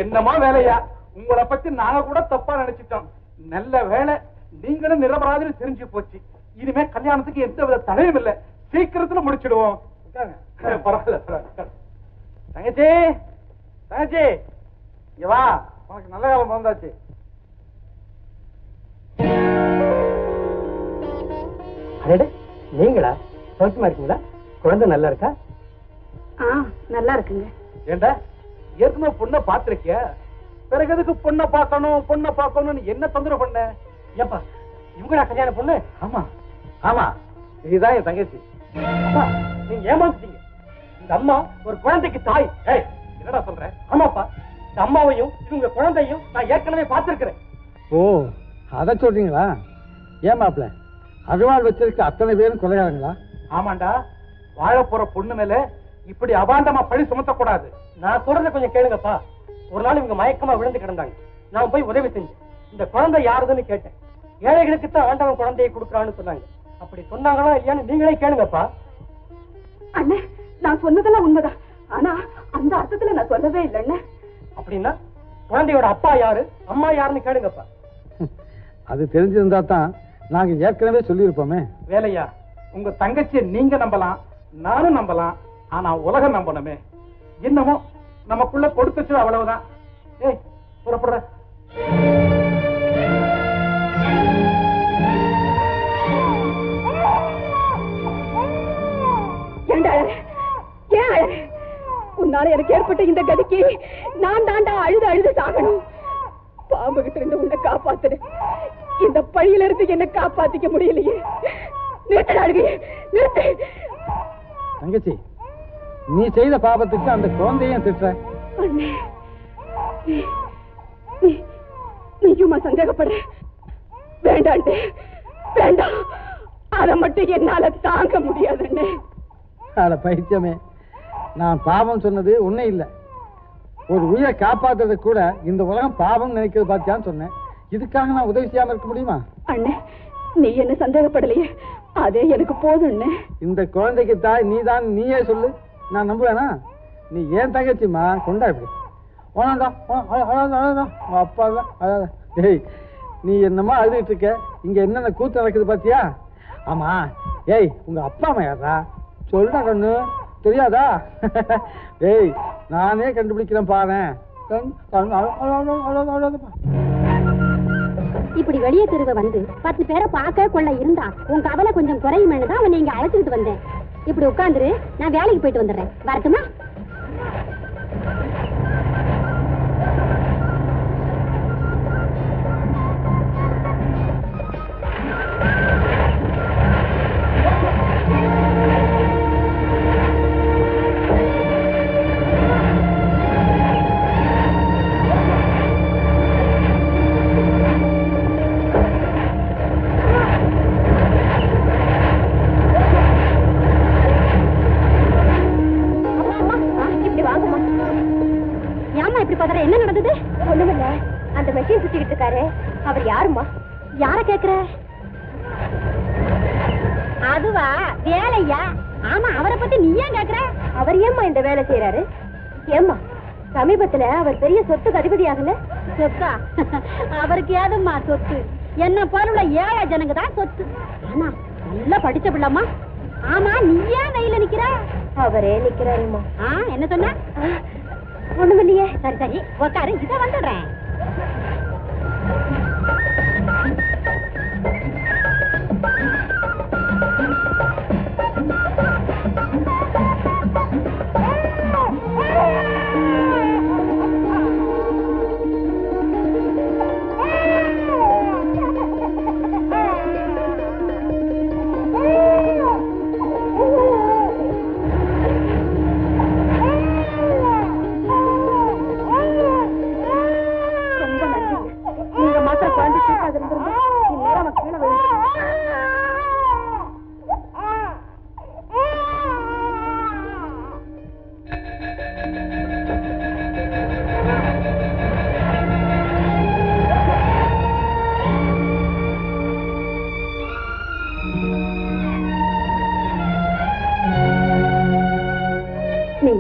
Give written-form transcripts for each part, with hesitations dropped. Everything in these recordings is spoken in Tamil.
என்னமா வேலையா? உங்களை பத்தி நாங்க கூட தப்பா நினைச்சிட்டோம். நல்ல வேலை நீங்களும் நிரபராதின்னு தெரிஞ்சு போச்சு. இனிமே கல்யாணத்துக்கு எந்த வித தடையும் இல்லை. சீக்கிரத்துல முடிச்சிடுவோம். தங்கச்சி தங்கச்சி இங்க வா, உனக்கு நல்ல காலம் வந்தாச்சு. நீங்களா? சௌக்கியமா இருக்கீங்களா? குழந்தை நல்லா இருக்கா? நல்லா இருக்குங்க. ஏண்டா ஏற்கனவே பொண்ணை பாத்திருக்கிய? பிறகு எதுக்கு பொண்ணை பார்க்கணும்னு என்ன தொந்தரவு பண்ண? ஏப்பா இவங்களா கல்யாண பொண்ணு? ஆமா ஆமா, இதுதான் என் தங்கச்சி. நீங்க ஏமாந்துட்டீங்க. இந்த அம்மா ஒரு குழந்தைக்கு தாய். என்னடா சொல்ற? ஆமாப்பா, இந்த அம்மாவையும் இவங்க குழந்தையும் நான் ஏற்கனவே பார்த்திருக்கிறேன். ஓ, அத சொல்றீங்களா? ஏமாப்ல அகவாள் வச்சிருக்க அத்தனை பேரும் கொலையாளங்களா? ஆமாண்டா, வாழ போற பொண்ணு மேல இப்படி அபாண்டமா பழி சுமத்தக்கூடாது. நான் சொல்றத கொஞ்சம் கேளுங்கப்பா. ஒரு நாள் இவங்க மயக்கமா விழுந்து கிடந்தாங்க. நான் போய் உதவி செஞ்சேன். இந்த குழந்தை யாருதுன்னு கேட்டேன். ஏழைகளுக்கு தான் ஆண்டவன் குழந்தையை கொடுக்கறான்னு சொன்னாங்க. அப்படி சொன்னாங்களா இல்லையான்னு நீங்களே கேளுங்கப்பா. அண்ணே, நான் சொன்னதெல்லாம் உண்மைதான். ஆனா அந்த அர்த்தத்துல நான் சொல்லவே இல்லைண்ணே. அப்படின்னா குழந்தையோட அப்பா யாரு அம்மா யாருன்னு கேளுங்கப்பா. அது தெரிஞ்சிருந்தா தான் நாங்க ஏற்கனவே சொல்லியிருப்போமே. வேலையா, உங்க தங்கச்சியை நீங்க நம்பலாம், நானும் நம்பலாம். ஆனா உலகம் நம்பணுமே. என்னமோ நமக்குள்ள கொடுத்துச்சு, அவ்வளவுதான். ஏய், புறப்படுற. உன்னால எனக்கு ஏற்பட்ட இந்த கதிக்கு நான் தாண்டா அழுது சாகணும். பாம்பு கிட்ட இருந்து உன்னை காப்பாத்துறேன். இந்த பழியில இருந்து என்ன காப்பாத்திக்க முடியலையே. நிறுத்து. தங்கச்சி, நீ செய்த பாவத்துக்கு அந்த குழந்தையும் திட்டுற. நீயுமா சந்தேகப்பட? வேண்டாண்டே, வேண்டாம். அதை மட்டும் என்னால தாங்க முடியாதுன்னு. அட பைத்தியமே, நான் பாவம் சொன்னது உன்னை இல்ல. ஒரு உயிரை காப்பாத்துறது கூட இந்த உலகம் பாவம் நினைக்கிறது பார்த்தியான்னு சொன்னேன். இதுக்காக நான் உதவி செய்யாம இருக்க முடியுமா? அண்ணே, நீ என்ன சந்தேகப்படலையே, அதே எனக்கு போதும். இந்த குழந்தைக்கு தாய் நீதான், நீயே சொல்லு, நான் நம்புவேனா? நீ ஏன் தங்கச்சிமா, கொண்டா இப்படி அப்பா தான். ஏய், நீ என்னமா அழுதுட்டு இருக்க? இங்க என்னென்ன கூத்து நடக்குது பாத்தியா? ஆமா, ஏய், உங்க அப்பா அம்மா யாரா? சொல்ற கண்ணு, தெரியாதா? ஏய், நானே கண்டுபிடிக்கிறேன் பாரு. இப்படி வெளியே தெருவ வந்து 10 பேரை பார்க்க கொள்ள இருந்தா உன் கவலை கொஞ்சம் குறையுமேனு தான் அவன் இங்க அழைச்சிட்டு வந்தேன். இப்படி உட்காந்துரு, நான் வேலைக்கு போயிட்டு வந்துடுறேன். வரட்டுமா? என்ன நடந்தது? ஒண்ணுமில்ல, அந்த மெஷின் சுத்திக்கிட்டு இருக்காரு. அவர் யாருமா? யார கேக்குற? அதுவா, வேலையா? ஆமா, அவரை பத்தி நீ ஏன் கேக்குற? அவர் ஏம்மா இந்த வேலை செய்யறாரு? ஏம்மா, சமீபத்துல அவர் பெரிய சொத்துக்கு அதிபதி ஆகல? சொத்தா? அவருக்கு ஏதும்மா சொத்து? என்ன போல ஏழை ஜனங்க தான் சொத்து. ஆமா, நல்லா படிச்ச பிள்ளமா. ஆமா, நீ ஏன் வெயில நிக்கிற? அவரே நிக்கிறாருமா. என்ன சொன்ன? ஒண்ணுமில்லையே. சரி சரி, உக்காரு, இதை வந்துடுறேன்.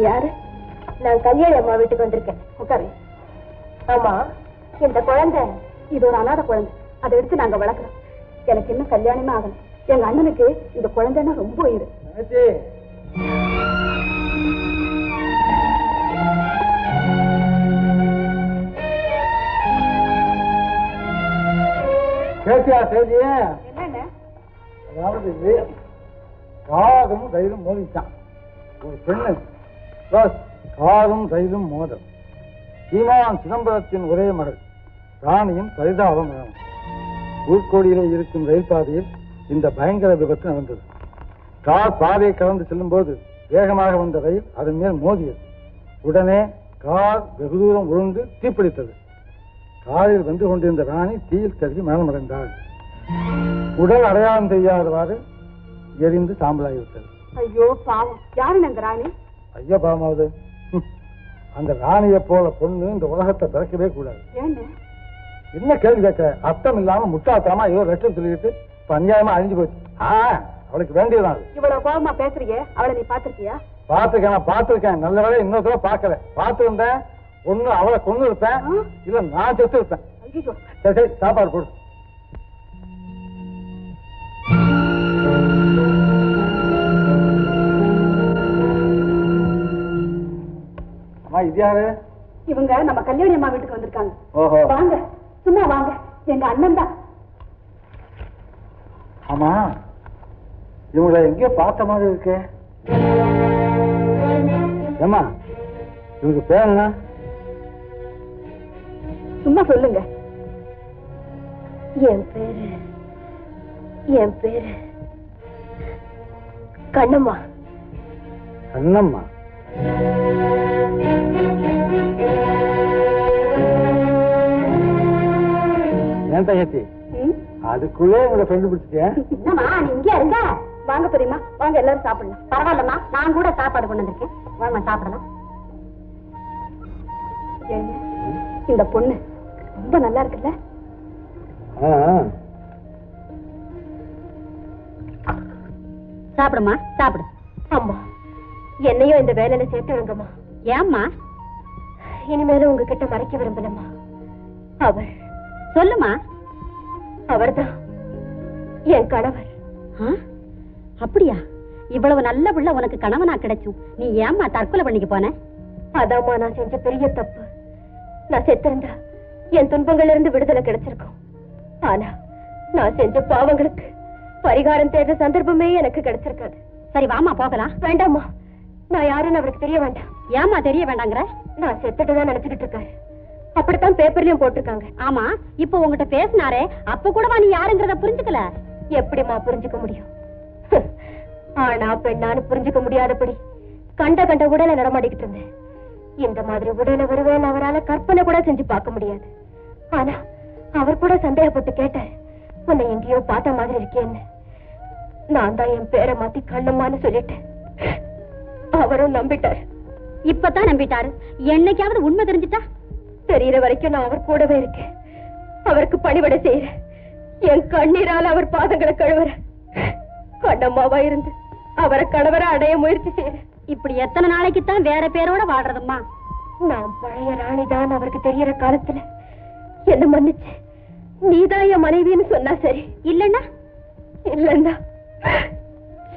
நீங்க யாரு? நான் கல்யாணி அம்மா வீட்டுக்கு வந்திருக்கேன். உட்காரு. ஆமா, இந்த குழந்தை இது ஒரு அநாத குழந்தை. அதை எடுத்து நாங்க வளர்க்கிறோம். எனக்கு இன்னும் கல்யாணமே ஆகல. எங்க அண்ணனுக்கு இந்த குழந்தைன்னா ரொம்ப உயிர். கேட்டியா செய்தி? என்னங்க? அதாவது காரும் ரயிலும் மோதிச்சான். ஒரு பெண்ணு காரும் ரயிலும் மோதல். சீமான் சிதம்பரத்தின் ஒரே மடல் ராணியின் பரிதாபம். ஊர்கோடியிலே இருக்கும் ரயில் பாதையில் இந்த பயங்கர விபத்து நடந்தது. கார் பாதையை கடந்து செல்லும் போது வேகமாக வந்த ரயில் அதன் மேல் மோதியது. உடனே கார் வெகு தூரம் உருண்டு தீப்பிடித்தது. காரில் வந்து கொண்டிருந்த ராணி தீயில் கருகி மரணமடைந்தாள். உடல் அடையாளம் தெரியாதவாறு எரிந்து சாம்பலாகிவிட்டது. ஐயோ பாவம். யாருன்னு அந்த ராணி? ஐயோ பாவமாவது, அந்த ராணியை போல பொண்ணு இந்த உலகத்தை பிறக்கவே கூடாது. என்ன கேள்வி கேட்க? அர்த்தம் இல்லாம முட்டாத்தாமா ஏதோ லட்சம் சொல்லிட்டு இப்ப அநியாயமா அழிஞ்சு போச்சு. அவளுக்கு வேண்டியதான் அது. இவ்வளவு கோபமா பேசுறீங்க, அவளை நீ பாத்திருக்கியா? பாத்துருக்கேன். நல்ல வேலை இன்னொரு தடவை பார்க்கல. பார்த்திருந்தேன் ஒண்ணு அவளை கொண்டு இருப்பேன், இல்ல நான் செத்து இருப்பேன். சரி சரி, சாப்பாடு போடு. அம்மா இது யாரு? இவங்க நம்ம கல்யாணி அம்மா வீட்டுக்கு வந்திருக்காங்க. ஓஹோ, வாங்க, சும்மா வாங்க. எங்க அண்ணன் தான். ஆமா, இவங்களை எங்கேயோ பார்த்த மாதிரி இருக்கு. ஏமா இவங்க பேர் என்ன? சும்மா சொல்லுங்க. என் பேரு கண்ணம்மா. கண்ணம்மா? ஏன் தங்கச்சி அதுக்குள்ளே உங்களை ஃப்ரெண்டு பிடிச்சிட்டேன்? என்னம்மா நீ இங்கே இருங்க. வாங்க பெரியம்மா, வாங்க எல்லாரும் சாப்பிடலாம். பரவாயில்லம்மா, நான் கூட சாப்பாடு கொண்டு வந்திருக்கேன். வாங்க சாப்பிடலாம். இந்த பொண்ணு ரொம்ப நல்லா இருக்குல்ல? சாப்பிடுமா, சாப்பிடு. அம்மா, என்னையும் இந்த வேலையில சேர்த்து விடுங்கம்மா. ஏம்மா? இனிமேலும் உங்ககிட்ட மறைக்க விரும்பலம்மா. அவர் சொல்லுமா. அவர்தான் என் கணவர். அப்படியா? இவ்வளவு நல்ல பிள்ளை உனக்கு கணவனா கிடைச்சும் நீ ஏம்மா தற்கொலை பண்ணிக்க போன? அதாம்மா நான் செஞ்ச பெரிய தப்பு. நான் செத்திருந்தா என் துன்பங்கள்ல இருந்து விடுதலை கிடைச்சிருக்கும். ஆனா நான் செஞ்ச பாவங்களுக்கு பரிகாரம் தேடுற சந்தர்ப்பமே எனக்கு கிடைச்சிருக்காது. சரி வாமா போகலாம். வேண்டாம்மா, நான் யாருன்னு அவருக்கு தெரிய வேண்டாம். ஏமா தெரிய வேண்டாங்கிற? நான் செத்துட்டுதான் நினைச்சுக்கிட்டு இருக்காரு. அப்படித்தான் பேப்பர்லயும் போட்டிருக்காங்க. ஆமா, இப்ப உங்ககிட்ட பேசினாரே அப்ப கூடவா நீ யாருங்கிறத புரிஞ்சுக்கல? எப்படிமா புரிஞ்சுக்க முடியும்? ஆனா பெண்ணான்னு புரிஞ்சுக்க முடியாதபடி கண்ட உடலை நடமாடிக்கிட்டு இருந்தேன். இந்த மாதிரி உடலை வருவேன் அவரால் கற்பனை கூட செஞ்சு பார்க்க முடியாது. ஆனா அவர் கூட சந்தேகப்பட்டு கேட்டார், உன்னை எங்கேயோ பார்த்த மாதிரி இருக்கேன்னு. நான் தான் என் பேரை மாத்தி கண்ணம்மான்னு சொல்லிட்டேன். அவரும் நம்பிட்டார். இப்பதான் நம்பிட்டாரு. என்னைக்காவது உண்மை தெரிஞ்சுட்டா? தெரியற வரைக்கும் நான் அவர் கூடவே இருக்கேன். அவருக்கு பணிவிடை செய்யறேன். என் கண்ணீரால் அவர் பாதங்களை கழுவுறேன். கண்ணம்மாவா இருந்து அவரை கணவரை அடைய முயற்சி செய்யறேன். இப்படி எத்தனை நாளைக்குத்தான் வேற பேரோட வாழ்றதும்மா? நான் பழைய ராணிதான் அவருக்கு தெரியற காலத்துல என்ன மன்னிச்சு நீதான் என் மனைவின்னு சொன்னா சரி. இல்லன்னா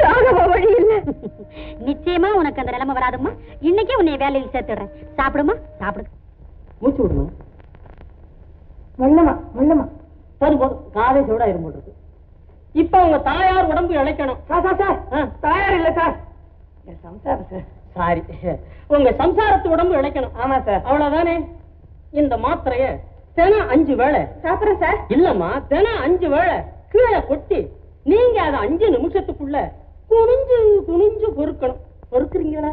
சாகவா வழி இல்ல. நிச்சயமா உனக்கு அந்த நிலைமை வராதும்மா. இன்னைக்கே உன்னை வேலையில் சேர்த்துடுறேன். சாப்பிடுமா, சாப்பிடு. மூச்சு விடுமா. மெல்லமா மெல்லமா. போதும் போதும், காதை சூடா இரும்போது. இப்ப உங்க தாயார் உடம்பு இழைக்கணும். தாயார் இல்ல சார், சம்சாரம் சார். சாரி, உங்க சம்சாரத்து உடம்பு இழைக்கணும். ஆமா சார், அவ்வளவுதானே. இந்த மாத்திரைய தினம் 5 வேளை சாப்பிடுறேன் சார். இல்லம்மா, தினம் 5 வேளை கீழே கொட்டி நீங்க அதை 5 நிமிஷத்துக்குள்ள குனிஞ்சு குனிஞ்சு பொறுக்கணும். பொறுக்குறீங்களா?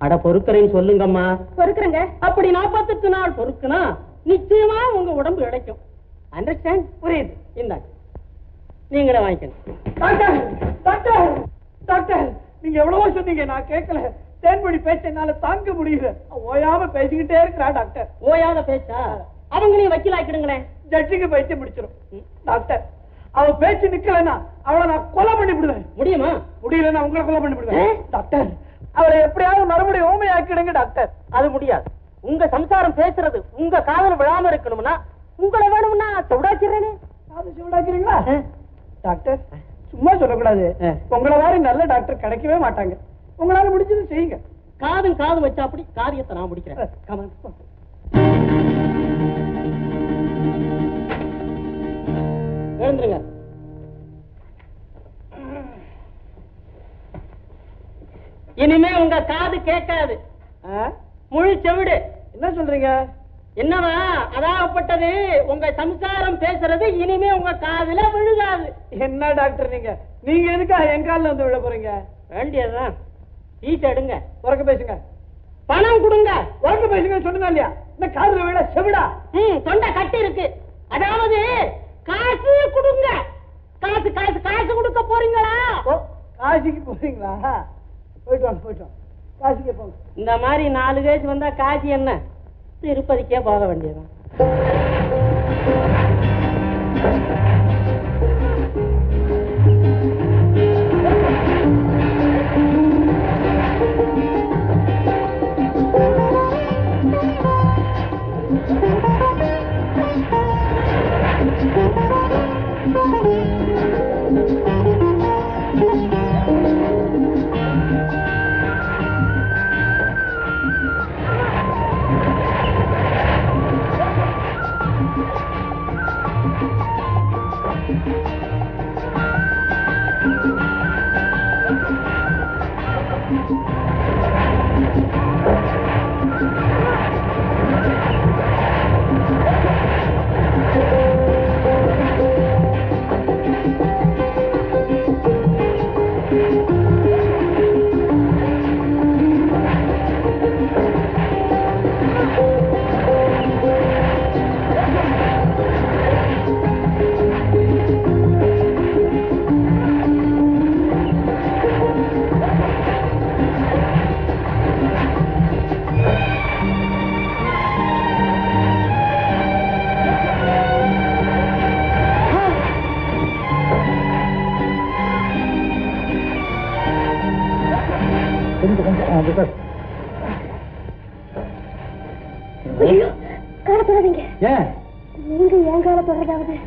அட பொறுக்கிறேன்னு சொல்லுங்கம்மா. பொறுக்குறேங்க. அப்படி 48 நாள் பொறுக்குனா நிச்சயமா உங்க உடம்பு இழைக்கும். அண்டர்ஸ்டாண்ட்? புரியுது. இந்தாங்க, நீங்களே வாங்கிக்கணும். டாக்டர் டாக்டர் டாக்டர், நீங்க எவ்வளவோ சொன்னீங்க, நான் கேட்கல. தேன்மொழி பேச்ச என்னால தாங்க முடியல. ஓயாம பேசிக்கிட்டே இருக்கிறா டாக்டர். ஓயாத பேச்சா? அவங்களையும் வக்கீலாக்கிடுங்களேன். ஜட்ஜுக்கு பேச்சு முடிச்சிடும். டாக்டர், அவ பேச்சு நிக்கலன்னா அவளை நான் கொலை பண்ணி விடுவேன். முடியுமா? முடியலன்னா உங்களை கொலை பண்ணி விடுவேன். டாக்டர், அவரை எப்படியாவது மறுபடியும் ஊமையாக்கிடுங்க டாக்டர். அது முடியாது. உங்க சம்சாரம் பேசுறது உங்க காதல் விழாம இருக்கணும்னா உங்களை வேணும்னா சவுடாக்கிறேனே. அது சவுடாக்கிறீங்களா டாக்டர்? சும்மா சொல்லக்கூடாது. உங்களை மாதிரி நல்ல டாக்டர் கிடைக்கவே மாட்டாங்க. உங்களால முடிஞ்சது செய்யுங்க. காது வச்சா அப்படி காரியத்தை நான் முடிக்கிறேன். எழுந்துருங்க. இனிமே உங்க காது கேட்காது, முழு செவிடு. என்ன சொல்றீங்க? என்னவா அதாகப்பட்டது உங்க சம்சாரம் பேசுறது இனிமே உங்க காதுல விழுகாது. என்ன டாக்டர் நீங்க எதுக்கா என் காலில் வந்து விழ போறீங்க? வேண்டியதுதான். சீட் எடுங்க, உறக்க பேசுங்க. பணம் கொடுங்க, உறக்க பேசுங்க. சொன்னா இல்லையா? இந்த காதுல விழ செவிடா? தொண்டை கட்டி இருக்கு. அதாவது காசு கொடுங்க. காசு காசு காசு கொடுக்க போறீங்களா? காசிக்கு போறீங்களா? போயிட்டு வாங்க. காசிக்கு போங்க. இந்த மாதிரி 4 கேஸ் வந்தா காசி என்ன, திருப்பதிக்கே போக வேண்டியதான்.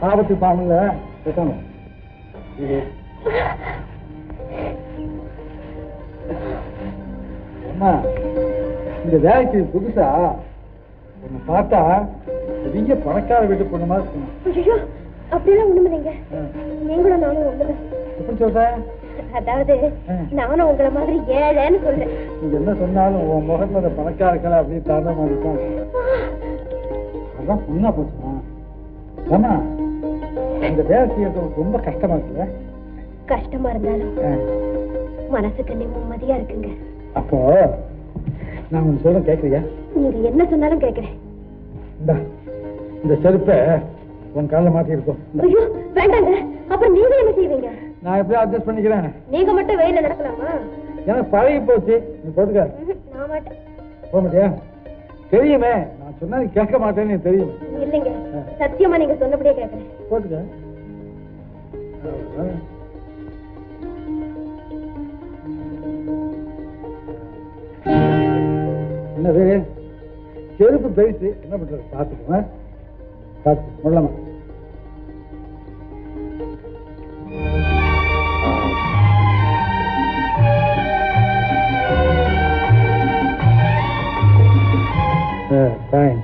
ஆபத்து பாருங்க. அம்மா, இந்த வேலைக்கு புதுசா உன்னை பார்த்தா பெரிய பணக்கார வீட்டு பொண்ணு மாதிரி இருக்கணும். அப்படிலாம் ஒண்ணுமில்லைங்க. நீங்களும் நானும் ஒண்ணுதான். எப்படி சொல்ற? அதாவது நானும் உங்களை மாதிரி ஏழைன்னு சொல்றேன். நீங்க என்ன சொன்னாலும் உன் முகத்துல அந்த பணக்கார இருக்கல அப்படின்னு தகுந்த மாதிரி தான். அதான் பொண்ணா போச்சுமா. ஆமா, இந்த வேலை செய்யறது ரொம்ப கஷ்டமா இருக்குல்ல? கஷ்டமா இருந்தாலும் மனசுக்கு நிம்மதியா இருக்குங்க. அப்போ நான் உங்க சொல்ல கேக்குறியா? நீங்க என்ன சொன்னாலும் கேக்குறேன். இந்த செருப்பை உன் கால மாட்டி இருக்கும். ஐயோ வேண்டாங்க. அப்புறம் நீங்க என்ன செய்வீங்க? நான் எப்படியும் அட்ஜஸ்ட் பண்ணிக்கிறேன். நீங்க மட்டும் வெயில நடக்கலாமா? எனக்கு பழகி போச்சு. நீ போட்டுக்க. நான் மாட்டேன். போக மாட்டியா? தெரியுமே, நான் சொன்னா நீ கேட்க மாட்டேன்னு தெரியும். இல்லைங்க, சத்தியமா நீங்க சொன்னபடியே கேட்கறேன். போட்டுக்க. என்னது செருப்பு பெருசு, என்ன பண்றது? பார்த்துக்கோங்க, பார்த்து சொல்லலாமா? fine.